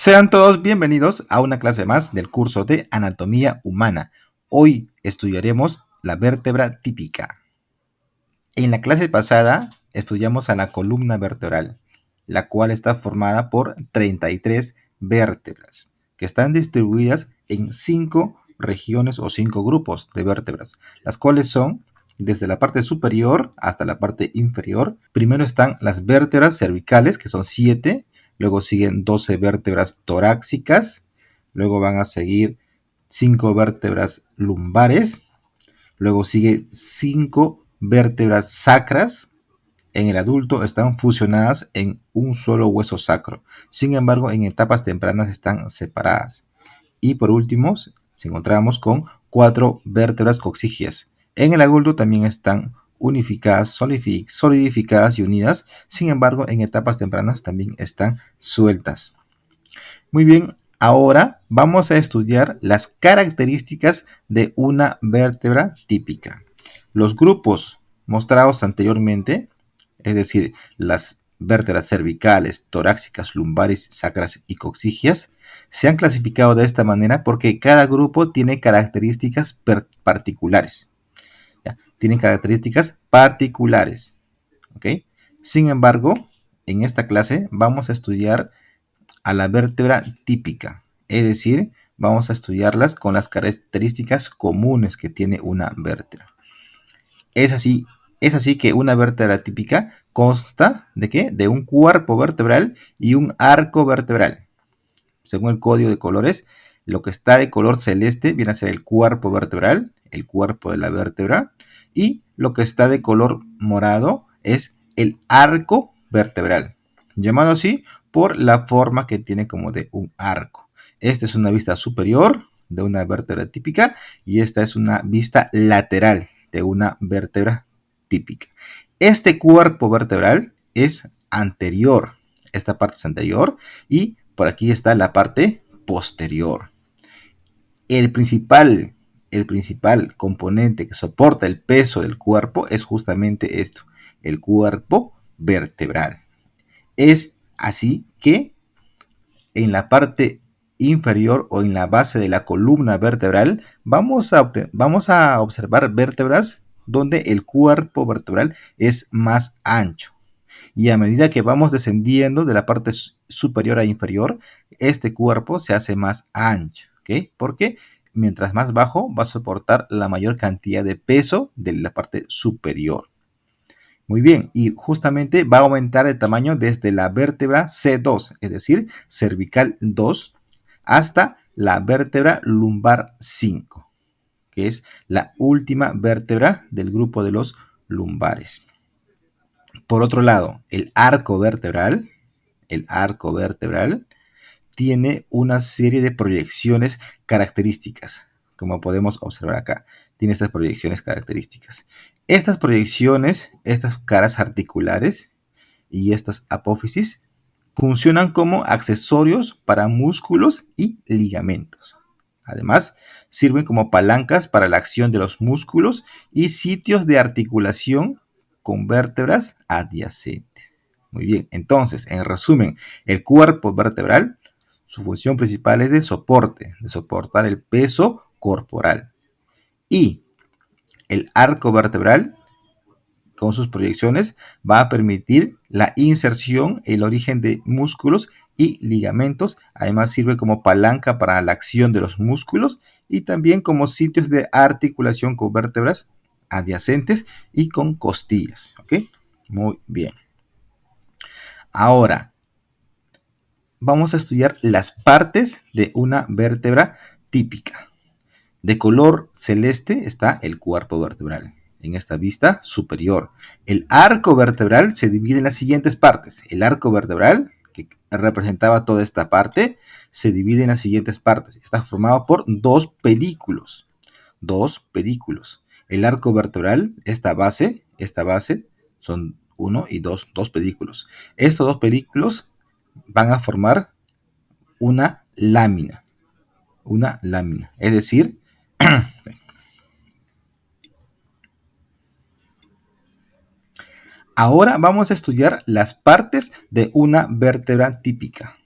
Sean todos bienvenidos a una clase más del curso de Anatomía Humana. Hoy estudiaremos la vértebra típica. En la clase pasada estudiamos a la columna vertebral, la cual está formada por 33 vértebras, que están distribuidas en 5 regiones o 5 grupos de vértebras, las cuales son desde la parte superior hasta la parte inferior. Primero están las vértebras cervicales, que son 7, luego siguen 12 vértebras torácicas, luego van a seguir 5 vértebras lumbares, luego sigue 5 vértebras sacras. En el adulto están fusionadas en un solo hueso sacro. Sin embargo, en etapas tempranas están separadas. Y por último, nos encontramos con 4 vértebras coxígeas. En el adulto también están unificadas, solidificadas y unidas. Sin embargo, en etapas tempranas también están sueltas. Muy bien, ahora vamos a estudiar las características de una vértebra típica. Los grupos mostrados anteriormente, es decir, las vértebras cervicales, torácicas, lumbares, sacras y coxígeas, se han clasificado de esta manera porque cada grupo tiene características particulares. ¿Ya? Tienen características particulares. ¿Ok? Sin embargo, en esta clase vamos a estudiar a la vértebra típica, es decir, vamos a estudiarlas con las características comunes que tiene una vértebra. Es así que una vértebra típica consta de ¿qué? De un cuerpo vertebral y un arco vertebral. Según el código de colores, lo que está de color celeste viene a ser el cuerpo vertebral, el cuerpo de la vértebra, y lo que está de color morado es el arco vertebral, llamado así por la forma que tiene como de un arco. Esta es una vista superior de una vértebra típica y esta es una vista lateral de una vértebra típica. Este cuerpo vertebral es anterior, esta parte es anterior y por aquí está la parte posterior. El principal componente que soporta el peso del cuerpo es justamente esto, el cuerpo vertebral. Es así que en la parte inferior o en la base de la columna vertebral vamos a observar vértebras donde el cuerpo vertebral es más ancho. Y a medida que vamos descendiendo de la parte superior a inferior, este cuerpo se hace más ancho, ¿ok? Porque mientras más bajo va a soportar la mayor cantidad de peso de la parte superior. Muy bien, y justamente va a aumentar el tamaño desde la vértebra C2, es decir, cervical 2, hasta la vértebra lumbar 5, que es la última vértebra del grupo de los lumbares. Por otro lado, el arco vertebral tiene una serie de proyecciones características, como podemos observar acá. Tiene estas proyecciones características. Estas proyecciones, estas caras articulares y estas apófisis funcionan como accesorios para músculos y ligamentos. Además, sirven como palancas para la acción de los músculos y sitios de articulación con vértebras adyacentes. Muy bien, entonces, en resumen, el cuerpo vertebral, su función principal es de soporte, de soportar el peso corporal. Y el arco vertebral, con sus proyecciones, va a permitir la inserción, el origen de músculos y ligamentos. Además, sirve como palanca para la acción de los músculos y también como sitios de articulación con vértebras adyacentes y con costillas. ¿Ok? Muy bien. Ahora, vamos a estudiar las partes de una vértebra típica. De color celeste está el cuerpo vertebral. En esta vista superior. El arco vertebral se divide en las siguientes partes. El arco vertebral, que representaba toda esta parte, se divide en las siguientes partes. Está formado por dos pedículos. Dos pedículos. El arco vertebral, esta base, son uno y dos pedículos. Estos dos pedículos van a formar una lámina. Una lámina. Es decir, ahora vamos a estudiar las partes de una vértebra típica.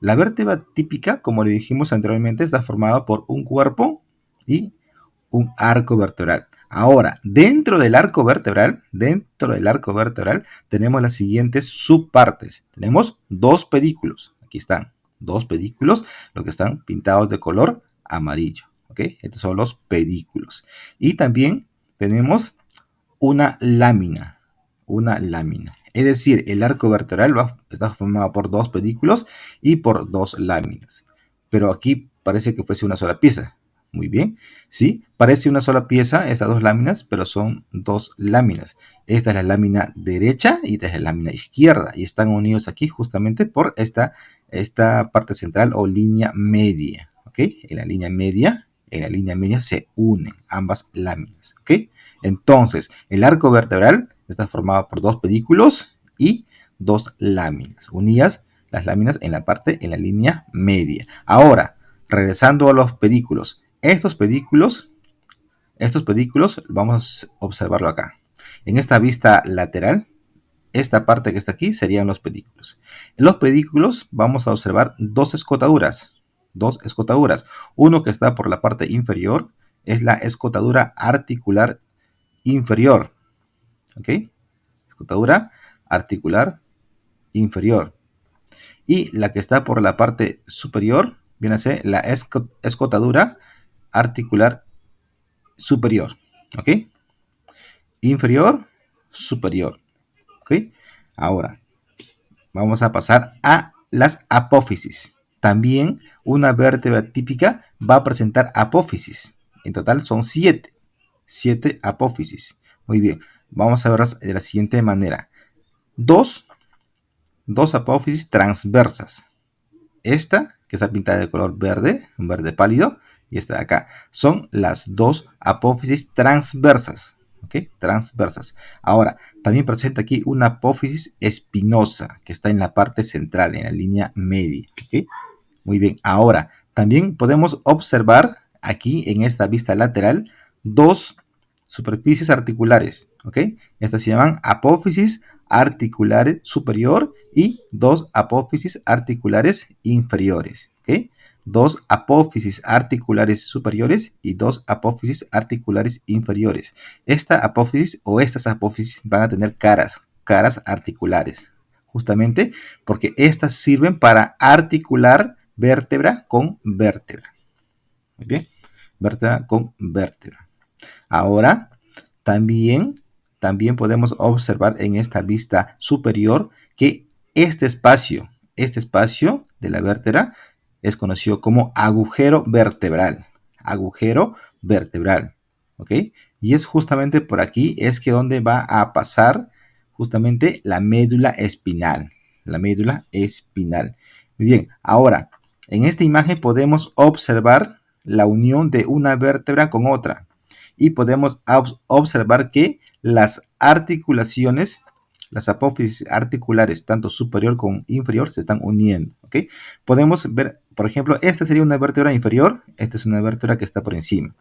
La vértebra típica, como le dijimos anteriormente, está formada por un cuerpo y un arco vertebral. Ahora, dentro del arco vertebral, tenemos las siguientes subpartes. Tenemos dos pedículos. Aquí están, dos pedículos, los que están pintados de color amarillo. ¿Ok? Estos son los pedículos. Y también tenemos una lámina. Una lámina. Es decir, el arco vertebral está formado por dos pedículos y por dos láminas. Pero aquí parece que fuese una sola pieza. Muy bien, sí, parece una sola pieza estas dos láminas, pero son dos láminas. Esta es la lámina derecha y esta es la lámina izquierda. Y están unidos aquí justamente por esta parte central o línea media. ¿Ok? En la línea media se unen ambas láminas. ¿Ok? Entonces, el arco vertebral está formado por dos pedículos y dos láminas, unidas las láminas en la línea media. Ahora, regresando a los pedículos. Estos pedículos, vamos a observarlo acá. En esta vista lateral, esta parte que está aquí serían los pedículos. En los pedículos vamos a observar dos escotaduras. Uno que está por la parte inferior es la escotadura articular inferior. ¿Ok? Escotadura articular inferior. Y la que está por la parte superior viene a ser la escotadura articular superior. ¿Ok? Inferior, superior. ¿Ok? Ahora, vamos a pasar a las apófisis. También una vértebra típica va a presentar apófisis. En total son 7. 7 apófisis. Muy bien. Vamos a verlas de la siguiente manera. Dos apófisis transversas. Esta, que está pintada de color verde, un verde pálido, y esta de acá. Son las dos apófisis transversas. ¿Ok? Transversas. Ahora, también presenta aquí una apófisis espinosa, que está en la parte central, en la línea media. ¿Ok? Muy bien. Ahora, también podemos observar aquí en esta vista lateral dos superficies articulares. ¿Ok? Estas se llaman apófisis articulares superior y dos apófisis articulares inferiores. ¿Ok? Dos apófisis articulares superiores y dos apófisis articulares inferiores. Esta apófisis o estas apófisis van a tener caras articulares, justamente porque estas sirven para articular vértebra con vértebra. Muy bien, vértebra con vértebra. Ahora, también podemos observar en esta vista superior que este espacio de la vértebra es conocido como agujero vertebral. Agujero vertebral. ¿Ok? Y es justamente por aquí es que donde va a pasar justamente la médula espinal. La médula espinal. Muy bien, ahora, en esta imagen podemos observar la unión de una vértebra con otra. Y podemos observar que las articulaciones, las apófisis articulares, tanto superior como inferior, se están uniendo. ¿Ok? Podemos ver, por ejemplo, esta sería una vértebra inferior, esta es una vértebra que está por encima.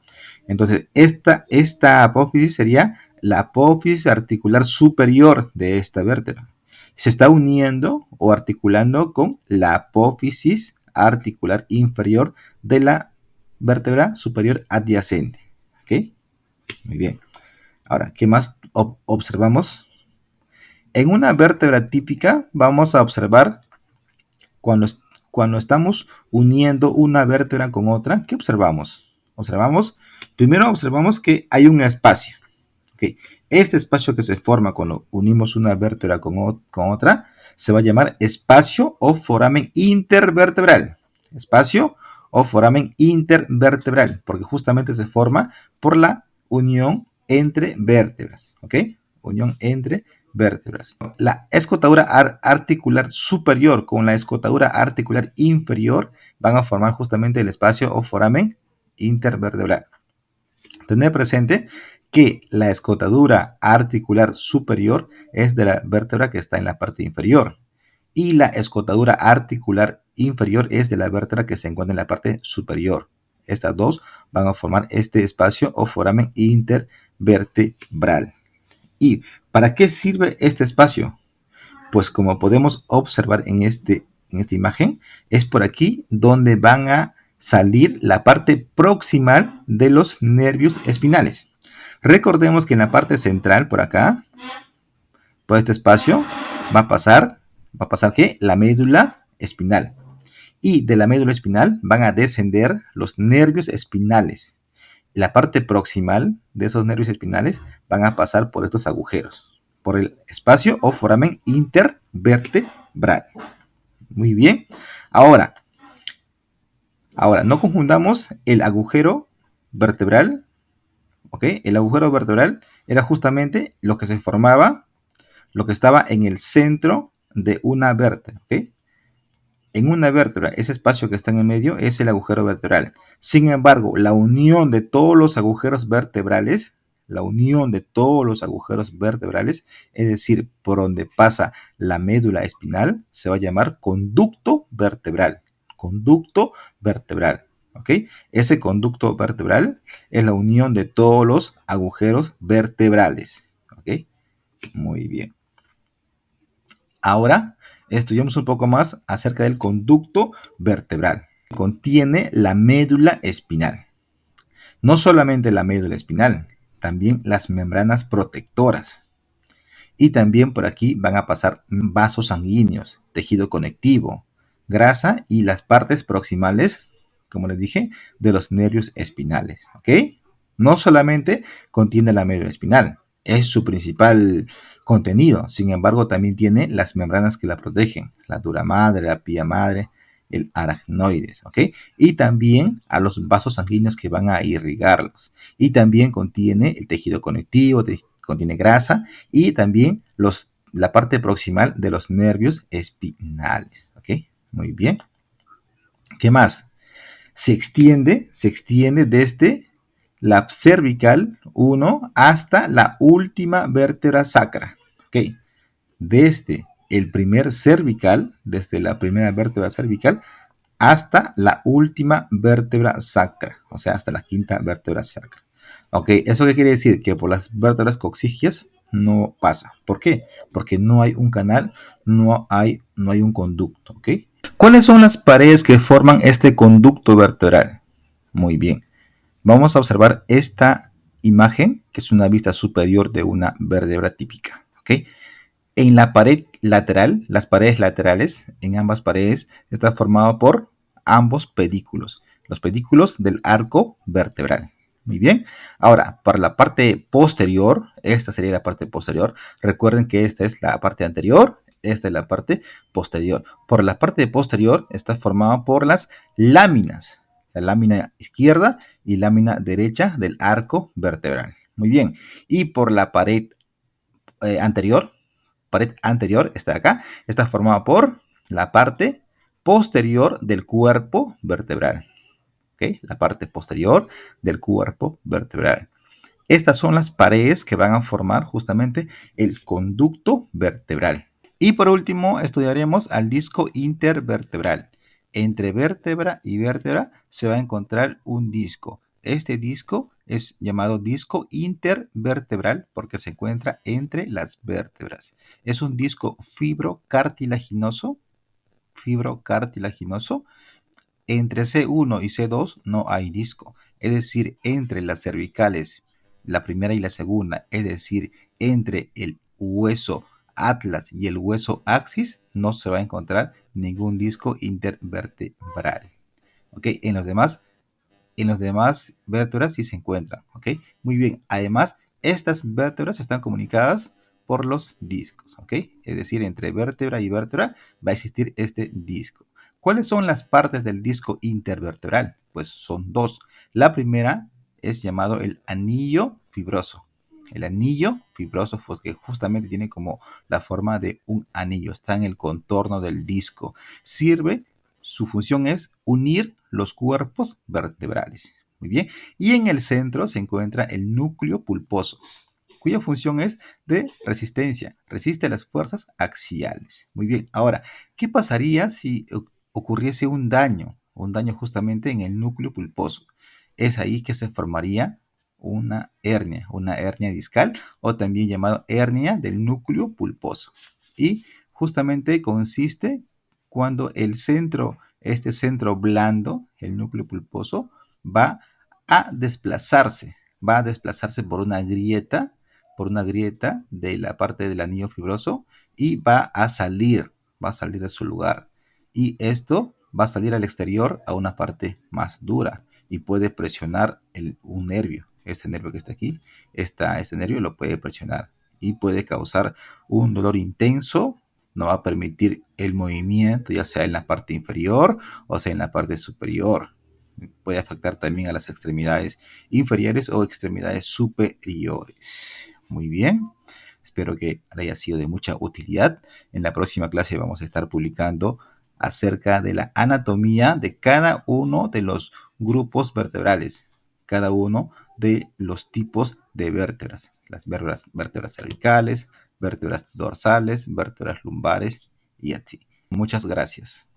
Entonces, esta apófisis sería la apófisis articular superior de esta vértebra. Se está uniendo o articulando con la apófisis articular inferior de la vértebra superior adyacente. ¿Ok? Muy bien. Ahora, ¿qué más observamos? En una vértebra típica vamos a observar cuando estamos uniendo una vértebra con otra. ¿Qué observamos? Primero observamos que hay un espacio. ¿Okay? Este espacio que se forma cuando unimos una vértebra con otra se va a llamar espacio o foramen intervertebral. Espacio o foramen intervertebral, porque justamente se forma por la unión entre vértebras. ¿Ok? Unión entre vértebras. La escotadura articular superior con la escotadura articular inferior van a formar justamente el espacio o foramen intervertebral. Tener presente que la escotadura articular superior es de la vértebra que está en la parte inferior y la escotadura articular inferior es de la vértebra que se encuentra en la parte superior. Estas dos van a formar este espacio o foramen intervertebral. ¿Y para qué sirve este espacio? Pues como podemos observar en en esta imagen, es por aquí donde van a salir la parte proximal de los nervios espinales. Recordemos que en la parte central, por acá, por este espacio, va a pasar ¿qué? La médula espinal. Y de la médula espinal van a descender los nervios espinales. La parte proximal de esos nervios espinales van a pasar por estos agujeros, por el espacio o foramen intervertebral. Muy bien. Ahora, no confundamos el agujero vertebral, ¿ok? El agujero vertebral era justamente lo que se formaba, lo que estaba en el centro de una vértebra, ¿ok? En una vértebra, ese espacio que está en el medio es el agujero vertebral. Sin embargo, la unión de todos los agujeros vertebrales, es decir, por donde pasa la médula espinal, se va a llamar conducto vertebral. Conducto vertebral. ¿Ok? Ese conducto vertebral es la unión de todos los agujeros vertebrales. ¿Ok? Muy bien. Ahora estudiamos un poco más acerca del conducto vertebral. Contiene la médula espinal. No solamente la médula espinal, también las membranas protectoras. Y también por aquí van a pasar vasos sanguíneos, tejido conectivo, grasa y las partes proximales, como les dije, de los nervios espinales. ¿Ok? No solamente contiene la médula espinal, es su principal contenido. Sin embargo, también tiene las membranas que la protegen, la dura madre, la pía madre, el aracnoides, ¿ok? Y también a los vasos sanguíneos que van a irrigarlos. Y también contiene el tejido conectivo, contiene grasa y también la parte proximal de los nervios espinales, ¿ok? Muy bien. ¿Qué más? Se extiende desde la cervical 1 hasta la última vértebra sacra. ¿Ok? Desde el primer cervical, desde la primera vértebra cervical, hasta la última vértebra sacra, o sea, hasta la quinta vértebra sacra. ¿Ok? ¿Eso qué quiere decir? Que por las vértebras coccigias no pasa. ¿Por qué? Porque no hay un canal, no hay un conducto. ¿Ok? ¿Cuáles son las paredes que forman este conducto vertebral? Muy bien. Vamos a observar esta imagen, que es una vista superior de una vértebra típica. ¿Ok? En la pared lateral, las paredes laterales, en ambas paredes, está formado por ambos pedículos, los pedículos del arco vertebral. Muy bien. Ahora, para la parte posterior, esta sería la parte posterior. Recuerden que esta es la parte anterior, esta es la parte posterior. Por la parte posterior está formada por las láminas, la lámina izquierda y lámina derecha del arco vertebral. Muy bien. Y por la pared anterior, está acá, está formada por la parte posterior del cuerpo vertebral. ¿Ok? La parte posterior del cuerpo vertebral. Estas son las paredes que van a formar justamente el conducto vertebral. Y por último, estudiaremos al disco intervertebral. Entre vértebra y vértebra se va a encontrar un disco. Este disco es llamado disco intervertebral porque se encuentra entre las vértebras. Es un disco fibrocartilaginoso. Entre C1 y C2 no hay disco. Es decir, entre las cervicales, la primera y la segunda, es decir, entre el hueso atlas y el hueso axis, no se va a encontrar ningún disco intervertebral. ¿Ok? En los demás vértebras sí se encuentran. ¿Ok? Muy bien. Además, estas vértebras están comunicadas por los discos. ¿Ok? Es decir, entre vértebra y vértebra va a existir este disco. ¿Cuáles son las partes del disco intervertebral? Pues son dos. La primera es llamado el anillo fibroso. El anillo fibroso, pues que justamente tiene como la forma de un anillo, está en el contorno del disco. Su función es unir los cuerpos vertebrales. Muy bien. Y en el centro se encuentra el núcleo pulposo, cuya función es de resistencia, resiste las fuerzas axiales. Muy bien, ahora, ¿qué pasaría si ocurriese un daño justamente en el núcleo pulposo? Es ahí que se formaría una hernia discal o también llamada hernia del núcleo pulposo. Y justamente consiste cuando el centro, este centro blando, el núcleo pulposo, va va a desplazarse por una grieta de la parte del anillo fibroso y va a salir de su lugar. Y esto va a salir al exterior a una parte más dura y puede presionar un nervio. Este nervio que está aquí, este nervio lo puede presionar y puede causar un dolor intenso. No va a permitir el movimiento, ya sea en la parte inferior o sea en la parte superior. Puede afectar también a las extremidades inferiores o extremidades superiores. Muy bien. Espero que haya sido de mucha utilidad. En la próxima clase vamos a estar publicando acerca de la anatomía de cada uno de los grupos vertebrales, cada uno de los tipos de vértebras, las vértebras cervicales, vértebras dorsales, vértebras lumbares y así. Muchas gracias.